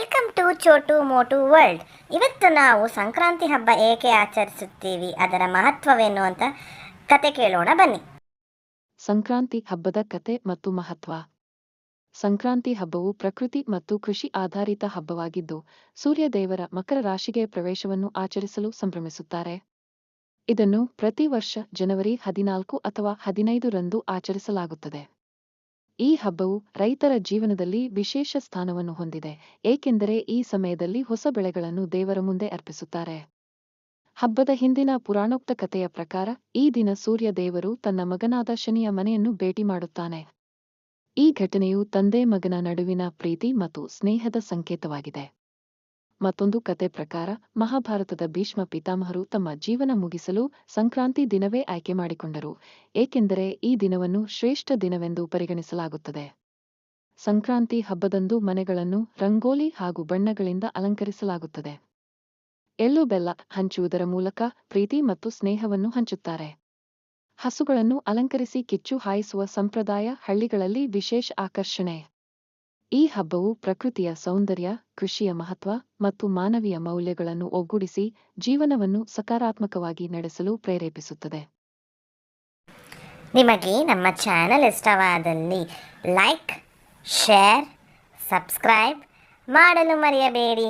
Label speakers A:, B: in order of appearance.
A: Welcome to Chhotu Motu world. ಇವತ್ತು ನಾವು ಸಂಕ್ರಾಂತಿ ಹಬ್ಬ ಏಕೆ ಆಚರಿಸುತ್ತೀವಿ, ಅದರ ಮಹತ್ವವೇನು ಅಂತ ಕತೆ ಕೇಳೋಣ ಬನ್ನಿ.
B: ಸಂಕ್ರಾಂತಿ ಹಬ್ಬದ ಕತೆ ಮತ್ತು ಮಹತ್ವ. ಸಂಕ್ರಾಂತಿ ಹಬ್ಬವು ಪ್ರಕೃತಿ ಮತ್ತು ಕೃಷಿ ಆಧಾರಿತ ಹಬ್ಬವಾಗಿದ್ದು, ಸೂರ್ಯ ದೇವರ ಮಕರ ರಾಶಿಗೆ ಪ್ರವೇಶವನ್ನು ಆಚರಿಸಲು ಸಂಭ್ರಮಿಸುತ್ತಾರೆ. ಇದನ್ನು ಪ್ರತಿ ವರ್ಷ ಜನವರಿ 14 ಅಥವಾ 15 ರಂದು ಆಚರಿಸಲಾಗುತ್ತದೆ. ಈ ಹಬ್ಬವು ರೈತರ ಜೀವನದಲ್ಲಿ ವಿಶೇಷ ಸ್ಥಾನವನ್ನು ಹೊಂದಿದೆ, ಏಕೆಂದರೆ ಈ ಸಮಯದಲ್ಲಿ ಹೊಸ ಬೆಳೆಗಳನ್ನು ದೇವರ ಮುಂದೆ ಅರ್ಪಿಸುತ್ತಾರೆ. ಹಬ್ಬದ ಹಿಂದಿನ ಪುರಾಣೋಕ್ತ ಕಥೆಯ ಪ್ರಕಾರ ಈ ದಿನ ಸೂರ್ಯ ದೇವರು ತನ್ನ ಮಗನಾದ ಶನಿಯ ಮನೆಯನ್ನು ಭೇಟಿ ಮಾಡುತ್ತಾನೆ. ಈ ಘಟನೆಯು ತಂದೆ ಮಗನ ನಡುವಿನ ಪ್ರೀತಿ ಮತ್ತು ಸ್ನೇಹದ ಸಂಕೇತವಾಗಿದೆ. ಮತ್ತೊಂದು ಕತೆ ಪ್ರಕಾರ ಮಹಾಭಾರತದ ಭೀಷ್ಮ ಪಿತಾಮಹರು ತಮ್ಮ ಜೀವನ ಮುಗಿಸಲು ಸಂಕ್ರಾಂತಿ ದಿನವೇ ಆಯ್ಕೆ ಮಾಡಿಕೊಂಡರು, ಏಕೆಂದರೆ ಈ ದಿನವನ್ನು ಶ್ರೇಷ್ಠ ದಿನವೆಂದು ಪರಿಗಣಿಸಲಾಗುತ್ತದೆ. ಸಂಕ್ರಾಂತಿ ಹಬ್ಬದಂದು ಮನೆಗಳನ್ನು ರಂಗೋಲಿ ಹಾಗೂ ಬಣ್ಣಗಳಿಂದ ಅಲಂಕರಿಸಲಾಗುತ್ತದೆ. ಎಳ್ಳು ಬೆಲ್ಲ ಹಂಚುವುದರ ಮೂಲಕ ಪ್ರೀತಿ ಮತ್ತು ಸ್ನೇಹವನ್ನು ಹಂಚುತ್ತಾರೆ. ಹಸುಗಳನ್ನು ಅಲಂಕರಿಸಿ ಕಿಚ್ಚು ಹಾಯಿಸುವ ಸಂಪ್ರದಾಯ ಹಳ್ಳಿಗಳಲ್ಲಿ ವಿಶೇಷ ಆಕರ್ಷಣೆ. ಈ ಹಬ್ಬವು ಪ್ರಕೃತಿಯ ಸೌಂದರ್ಯ, ಕೃಷಿಯ ಮಹತ್ವ ಮತ್ತು ಮಾನವೀಯ ಮೌಲ್ಯಗಳನ್ನು ಒಗ್ಗೂಡಿಸಿ ಜೀವನವನ್ನು ಸಕಾರಾತ್ಮಕವಾಗಿ ನಡೆಸಲು ಪ್ರೇರೇಪಿಸುತ್ತದೆ.
A: ನಿಮಗೆ ನಮ್ಮ ಚಾನಲ್ ಇಷ್ಟವಾದಲ್ಲಿ ಲೈಕ್, ಶೇರ್, ಸಬ್ಸ್ಕ್ರೈಬ್ ಮಾಡಲು ಮರೆಯಬೇಡಿ.